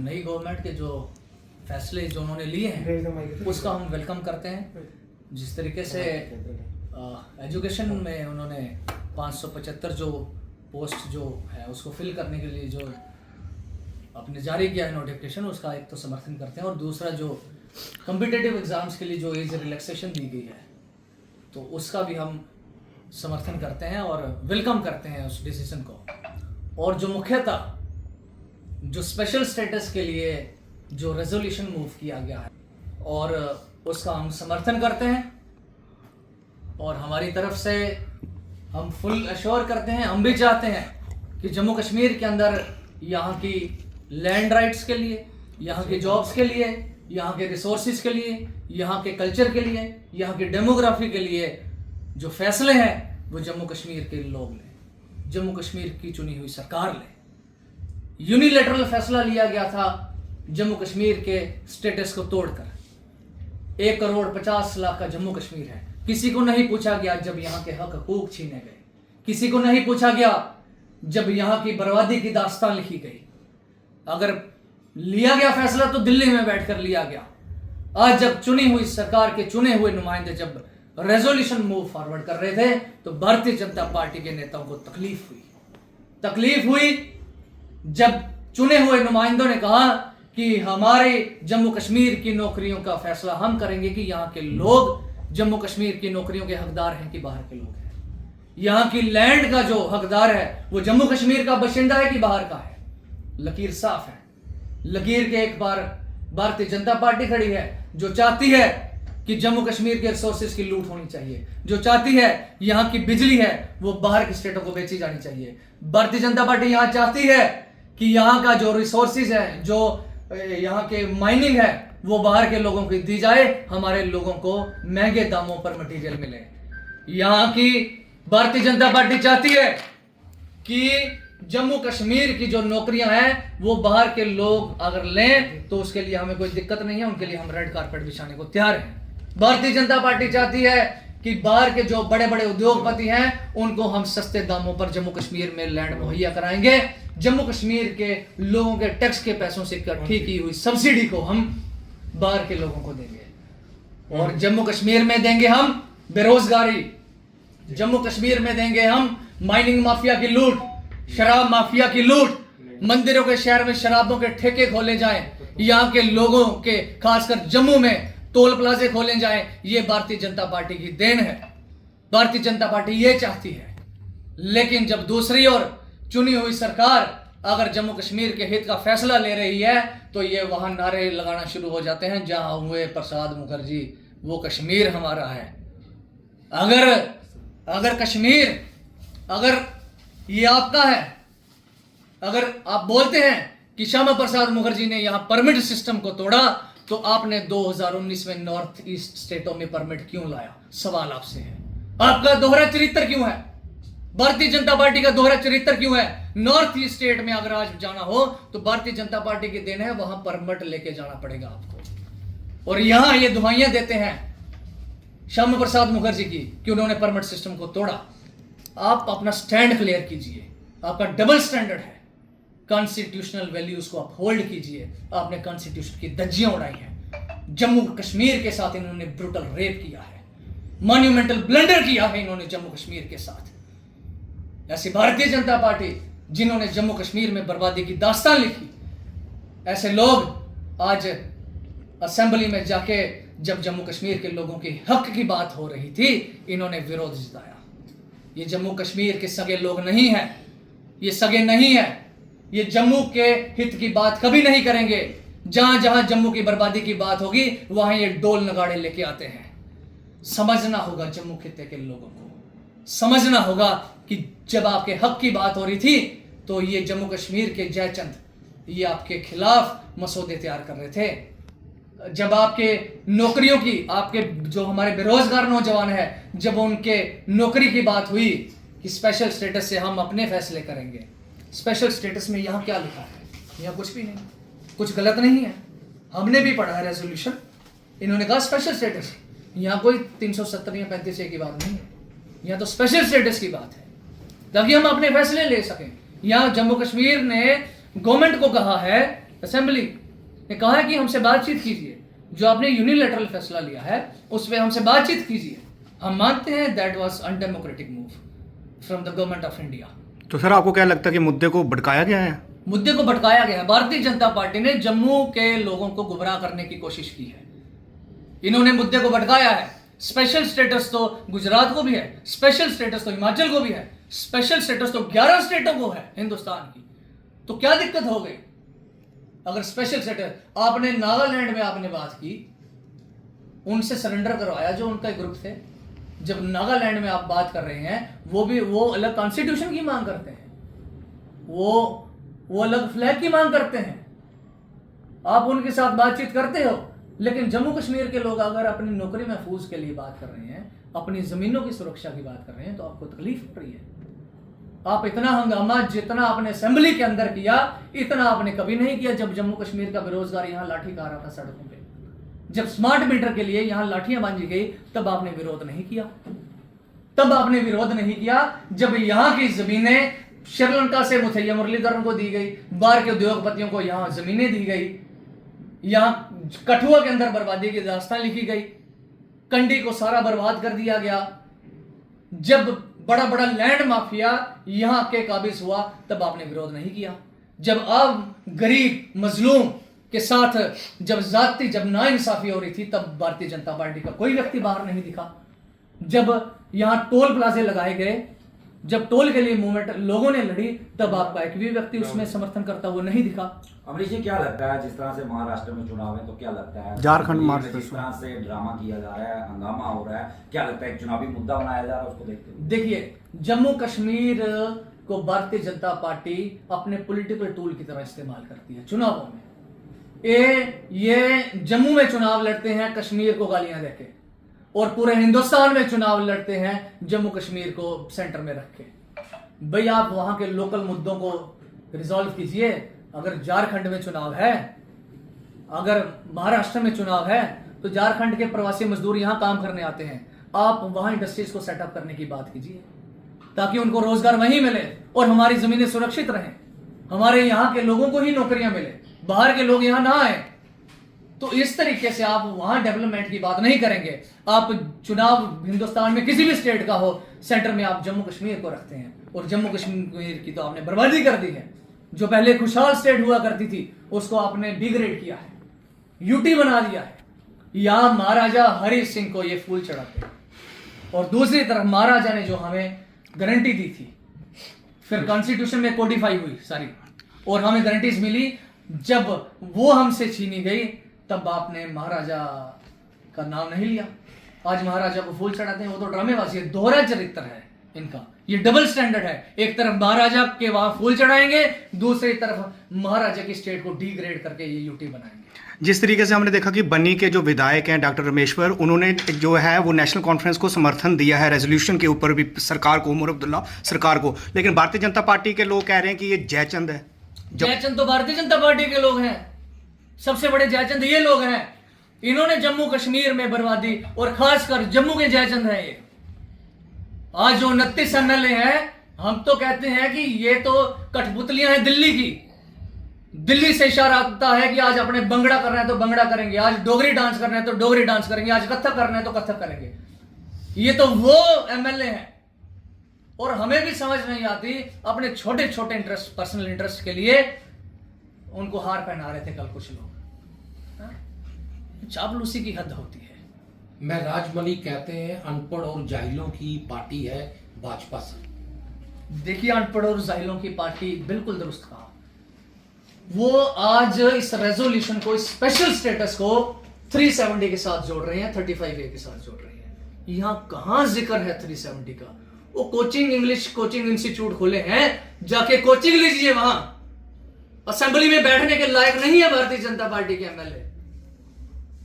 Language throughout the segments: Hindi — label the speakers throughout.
Speaker 1: नई गवर्नमेंट के जो फैसले जो उन्होंने लिए हैं उसका हम वेलकम करते हैं। जिस तरीके से एजुकेशन में उन्होंने 575 जो पोस्ट जो है उसको फिल करने के लिए जो अपने जारी किया है नोटिफिकेशन, उसका एक तो समर्थन करते हैं, और दूसरा जो कॉम्पिटिटिव एग्जाम्स के लिए जो एज रिलैक्सेशन दी गई है तो उसका भी हम समर्थन करते हैं और वेलकम करते हैं उस डिसीजन को। और जो मुख्यतः जो स्पेशल स्टेटस के लिए जो रेजोल्यूशन मूव किया गया है और उसका हम समर्थन करते हैं, और हमारी तरफ से हम फुल अश्योर करते हैं, हम भी चाहते हैं कि जम्मू कश्मीर के अंदर यहाँ की लैंड राइट्स के लिए, यहाँ की जॉब्स के लिए, यहाँ के रिसोर्सेज के लिए, यहाँ के कल्चर के लिए, यहाँ की डेमोग्राफी के लिए जो फैसले हैं वो जम्मू कश्मीर के लोग लें, जम्मू कश्मीर की चुनी हुई सरकार लें। यूनिलैटरल फैसला लिया गया था जम्मू कश्मीर के स्टेटस को तोड़कर। 1,50,00,000 का जम्मू कश्मीर है, किसी को नहीं पूछा गया जब यहाँ के हक हकूक छीने गए, किसी को नहीं पूछा गया जब यहाँ की बर्बादी की दास्तान लिखी गई। अगर लिया गया फैसला तो दिल्ली में बैठकर लिया गया। आज जब चुनी हुई सरकार के चुने हुए नुमाइंदे जब रेजोल्यूशन मूव फॉरवर्ड कर रहे थे तो भारतीय जनता पार्टी के नेताओं को तकलीफ हुई जब चुने हुए नुमाइंदों ने कहा कि हमारे जम्मू कश्मीर की नौकरियों का फैसला हम करेंगे कि यहाँ के लोग जम्मू कश्मीर की नौकरियों के हकदार हैं कि बाहर के लोग हैं, यहाँ की लैंड का जो हकदार है वो जम्मू कश्मीर का बाशिंदा है कि बाहर का है। लकीर साफ है। लकीर के एक बार भारतीय जनता पार्टी खड़ी है जो चाहती है कि जम्मू कश्मीर के रिसोर्सेज की लूट होनी चाहिए, जो चाहती है यहाँ की बिजली है वो बाहर के स्टेटों को बेची जानी चाहिए। भारतीय जनता पार्टी यहाँ चाहती है कि यहाँ का जो रिसोर्सेज है, जो यहाँ के माइनिंग है वो बाहर के लोगों को दी जाए, हमारे लोगों को महंगे दामों पर मटेरियल मिले। यहाँ की भारतीय जनता पार्टी चाहती है कि जम्मू कश्मीर की जो नौकरियां हैं वो बाहर के लोग अगर लें तो उसके लिए हमें कोई दिक्कत नहीं है, उनके लिए हम रेड कारपेट बिछाने को तैयार हैं। भारतीय जनता पार्टी चाहती है कि बाहर के जो बड़े बड़े उद्योगपति हैं उनको हम सस्ते दामों पर जम्मू कश्मीर में लैंड मुहैया कराएंगे। जम्मू कश्मीर के लोगों के टैक्स के पैसों से इकट्ठी की हुई सब्सिडी को हम बाहर के लोगों को देंगे, और जम्मू कश्मीर में देंगे हम बेरोजगारी, जम्मू कश्मीर में देंगे हम माइनिंग माफिया की लूट, शराब माफिया की लूट, मंदिरों के शहर में शराबों के ठेके खोले जाएं, यहाँ के लोगों के खासकर जम्मू में टोल प्लाजे खोले जाएं। ये भारतीय जनता पार्टी की देन है, भारतीय जनता पार्टी ये चाहती है। लेकिन जब दूसरी ओर चुनी हुई सरकार अगर जम्मू कश्मीर के हित का फैसला ले रही है तो ये वहां नारे लगाना शुरू हो जाते हैं, जहां हुए प्रसाद मुखर्जी वो कश्मीर हमारा है। अगर कश्मीर अगर ये आपका है, अगर आप बोलते हैं कि श्यामा प्रसाद मुखर्जी ने यहां परमिट सिस्टम को तोड़ा तो आपने 2019 में नॉर्थ ईस्ट स्टेटों में परमिट क्यों लाया? सवाल आपसे है। आपका दोहरा चरित्र क्यों है? भारतीय जनता पार्टी का दोहरा चरित्र क्यों है? नॉर्थ ईस्ट स्टेट में अगर आज जाना हो तो भारतीय जनता पार्टी की देन है, वहां परमिट लेके जाना पड़ेगा आपको। और यहां ये दुहाइयां देते हैं श्यामा प्रसाद मुखर्जी की कि उन्होंने परमिट सिस्टम को तोड़ा। आप अपना स्टैंड क्लियर कीजिए, आपका डबल स्टैंडर्ड है। कॉन्स्टिट्यूशनल वैल्यूज को आप होल्ड कीजिए। आपने कॉन्स्टिट्यूशन की धज्जियां उड़ाई हैं, जम्मू कश्मीर के साथ इन्होंने ब्रूटल रेप किया है, मॉन्यूमेंटल ब्लंडर किया है इन्होंने जम्मू कश्मीर के साथ। ऐसी भारतीय जनता पार्टी जिन्होंने जम्मू कश्मीर में बर्बादी की दास्तान लिखी, ऐसे लोग आज असेंबली में जाके जब जम्मू कश्मीर के लोगों के हक की बात हो रही थी इन्होंने विरोध जताया। ये जम्मू कश्मीर के सगे लोग नहीं हैं, ये सगे नहीं है, ये जम्मू के हित की बात कभी नहीं करेंगे। जहां जहां जम्मू की बर्बादी की बात होगी वहां ये डोल नगाड़े लेके आते हैं। समझना होगा जम्मू खित्ते के लोगों को, समझना होगा कि जब आपके हक की बात हो रही थी तो ये जम्मू कश्मीर के जयचंद ये आपके खिलाफ मसौदे तैयार कर रहे थे। जब आपके नौकरियों की, आपके जो हमारे बेरोजगार नौजवान है, जब उनके नौकरी की बात हुई कि स्पेशल स्टेटस से हम अपने फैसले करेंगे, स्पेशल स्टेटस में यहाँ क्या लिखा है? यहाँ कुछ भी नहीं, कुछ गलत नहीं है। हमने भी पढ़ा है रेजोल्यूशन, इन्होंने कहा स्पेशल स्टेटस, यहाँ कोई 370 या 35 की बात नहीं है, यहाँ तो स्पेशल स्टेटस की बात है ताकि हम अपने फैसले ले सकें। यहाँ जम्मू कश्मीर ने गवर्नमेंट को कहा है असेंबली ने कहा है कि हमसे बातचीत कीजिए, जो आपने यूनिलैटरल फैसला लिया है उस पर हमसे बातचीत कीजिए। हम मानते हैं that was undemocratic move from the government of India.
Speaker 2: तो सर आपको क्या लगता है कि मुद्दे को भटकाया गया है?
Speaker 1: मुद्दे को भटकाया गया है। भारतीय जनता पार्टी ने जम्मू के लोगों को गुमराह करने की कोशिश की है। इन्होंने मुद्दे को भटकाया है। स्पेशल स्टेटस तो गुजरात को भी है, स्पेशल स्टेटस तो हिमाचल को भी है, स्पेशल स्टेटस तो 11 स्टेटों को है हिंदुस्तान की। तो क्या दिक्कत हो गई अगर स्पेशल स्टेटस? आपने नागालैंड में आपने बात की, उनसे सरेंडर करवाया जो उनका ग्रुप थे। जब नागालैंड में आप बात कर रहे हैं, वो अलग कॉन्स्टिट्यूशन की मांग करते हैं, वो अलग फ्लैग की मांग करते हैं। आप उनके साथ बातचीत करते हो, लेकिन जम्मू कश्मीर के लोग अगर अपनी नौकरी महफूज के लिए बात कर रहे हैं, अपनी जमीनों की सुरक्षा की बात कर रहे हैं, तो आपको तकलीफ हो रही है। आप इतना हंगामा जितना आपने असेंबली के अंदर किया, इतना आपने कभी नहीं किया जब जम्मू कश्मीर का बेरोजगार यहां लाठी खा रहा था सड़कों पे। जब स्मार्ट मीटर के लिए यहां लाठियां बांधी गई, तब आपने विरोध नहीं किया। तब आपने विरोध नहीं किया जब यहां की जमीनें श्रीलंका से मुथैया मुरलीधरन को दी गई, बाहर के उद्योगपतियों को यहां जमीनें दी गई, यहां कठुआ के अंदर बर्बादी की दास्तान लिखी गई, कंडी को सारा बर्बाद कर दिया गया। जब बड़ा बड़ा लैंड माफिया यहां के काबिज हुआ, तब आपने विरोध नहीं किया। जब आप गरीब मजलूम के साथ जब नाइंसाफी हो रही थी, तब भारतीय जनता पार्टी का कोई व्यक्ति बाहर नहीं दिखा। जब यहां टोल प्लाजे लगाए गए, जब टोल के लिए मूवमेंट लोगों ने लड़ी, तब आपका एक भी व्यक्ति उसमें समर्थन करता हुआ नहीं दिखा।
Speaker 3: अमरीश जी, क्या लगता है जिस तरह से महाराष्ट्र में चुनाव है, तो क्या लगता है
Speaker 2: झारखंड में
Speaker 3: जिस तरह से ड्रामा किया जा रहा है, हंगामा हो रहा है, क्या लगता है एक चुनावी मुद्दा बनाया जा रहा है, उसको देखते हुए?
Speaker 1: देखिए, जम्मू कश्मीर को भारतीय जनता पार्टी अपने पॉलिटिकल टूल की तरह इस्तेमाल करती है चुनावों में। ये जम्मू में चुनाव लड़ते हैं कश्मीर को गालियां देके, और पूरे हिंदुस्तान में चुनाव लड़ते हैं जम्मू कश्मीर को सेंटर में रख के। भाई, आप वहां के लोकल मुद्दों को रिजॉल्व कीजिए। अगर झारखंड में चुनाव है, अगर महाराष्ट्र में चुनाव है, तो झारखंड के प्रवासी मजदूर यहां काम करने आते हैं, आप वहां इंडस्ट्रीज को सेटअप करने की बात कीजिए, ताकि उनको रोजगार वहीं मिले और हमारी जमीनें सुरक्षित रहें, हमारे यहाँ के लोगों को ही नौकरियां मिले, बाहर के लोग यहां ना आए। तो इस तरीके से आप वहां डेवलपमेंट की बात नहीं करेंगे। आप चुनाव हिंदुस्तान में किसी भी स्टेट का हो, सेंटर में आप जम्मू कश्मीर को रखते हैं, और जम्मू कश्मीर की तो आपने बर्बादी कर दी है। जो पहले खुशहाल स्टेट हुआ करती थी, उसको आपने डिग्रेड किया है, यूटी बना दिया है। यहां महाराजा हरि सिंह को ये फूल चढ़ाते हैं, और दूसरी तरफ महाराजा ने जो हमें गारंटी दी थी, फिर कॉन्स्टिट्यूशन में कोडिफाई हुई सारी, और हमें गारंटीज मिली, जब वो हमसे छीनी गई, तब आपने महाराजा का नाम नहीं लिया। आज महाराजा को फूल चढ़ाते हैं, वो तो ड्रामेबाजी है, दोहरा चरित्र है इनका, ये डबल स्टैंडर्ड है। एक तरफ महाराजा के वहां फूल चढ़ाएंगे, दूसरी तरफ महाराजा की स्टेट को डिग्रेड करके ये यूटी बनाएंगे।
Speaker 2: जिस तरीके से हमने देखा कि बन्नी के जो विधायक हैं डॉक्टर रमेश्वर, उन्होंने जो है वो नेशनल कॉन्फ्रेंस को समर्थन दिया है रेजोल्यूशन के ऊपर भी, सरकार को, उमर अब्दुल्ला सरकार को, लेकिन भारतीय जनता पार्टी के लोग कह रहे हैं कि ये जयचंद है।
Speaker 1: जयचंद तो भारतीय जनता पार्टी के लोग हैं, सबसे बड़े जयचंद ये लोग हैं। इन्होंने जम्मू कश्मीर में बर्बादी, और खासकर जम्मू के जयचंद हैं ये। आज जो 29 एमएलए हैं, हम तो कहते हैं कि ये तो कठपुतलियां हैं दिल्ली की। दिल्ली से इशारा आता है कि आज अपने बंगड़ा करना है तो बंगड़ा करेंगे, आज डोगरी डांस करना है तो डोगरी डांस करेंगे, आज कथक करना है तो कथक करेंगे। ये तो वो एमएलए हैं, और हमें भी समझ नहीं आती, अपने छोटे छोटे इंटरेस्ट, पर्सनल इंटरेस्ट के लिए उनको हार पहना रहे थे कल कुछ लोग। चापलूसी की हद होती है।
Speaker 4: मैं राजमनी कहते हैं अनपढ़ और जाहिलों की पार्टी है भाजपा से।
Speaker 1: देखिए, अनपढ़ और जाहिलों की पार्टी, बिल्कुल दुरुस्त कहा। वो आज इस रेजोल्यूशन को, इस स्पेशल स्टेटस को 370 के साथ जोड़ रहे हैं, 35A के साथ जोड़ रहे हैं। यहां कहां जिक्र है 370 का? वो कोचिंग, इंग्लिश कोचिंग इंस्टीट्यूट खोले हैं, जाके कोचिंग लीजिए। वहां असेंबली में बैठने के लायक नहीं है भारतीय जनता पार्टी के एमएलए।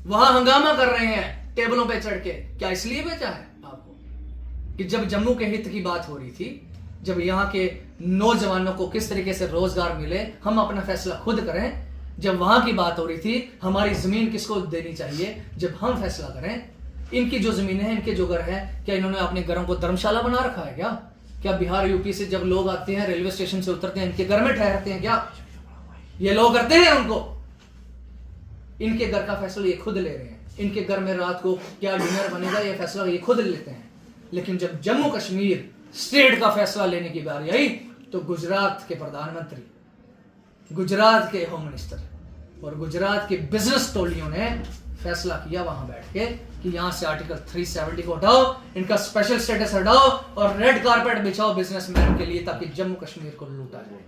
Speaker 1: वहां हंगामा कर रहे हैं टेबलों पे चढ़ के। क्या इसलिए बेचा है आपको कि जब जम्मू के हित की बात हो रही थी, जब यहाँ के नौजवानों को किस तरीके से रोजगार मिले, हम अपना फैसला खुद करें, जब वहां की बात हो रही थी हमारी जमीन किसको देनी चाहिए, जब हम फैसला करें, इनकी जो जमीनें हैं, इनके जो घर है, क्या इन्होंने अपने घरों को धर्मशाला बना रखा है क्या बिहार यूपी से जब लोग आते हैं, रेलवे स्टेशन से उतरते हैं, इनके घर में ठहरते हैं क्या? ये लोग करते हैं उनको। इनके घर का फैसला ये खुद ले रहे हैं, इनके घर में रात को क्या डिनर बनेगा ये फैसला ये खुद लेते हैं। लेकिन जब जम्मू कश्मीर स्टेट का फैसला लेने की बारी आई तो गुजरात के प्रधानमंत्री, गुजरात के होम मिनिस्टर और गुजरात के बिजनेस टोलियों ने फैसला किया वहां बैठ के कि यहां से आर्टिकल 370 को हटाओ, इनका स्पेशल स्टेटस हटाओ और रेड कारपेट बिछाओ बिजनेसमैन के लिए, ताकि जम्मू कश्मीर को लूटा जाए।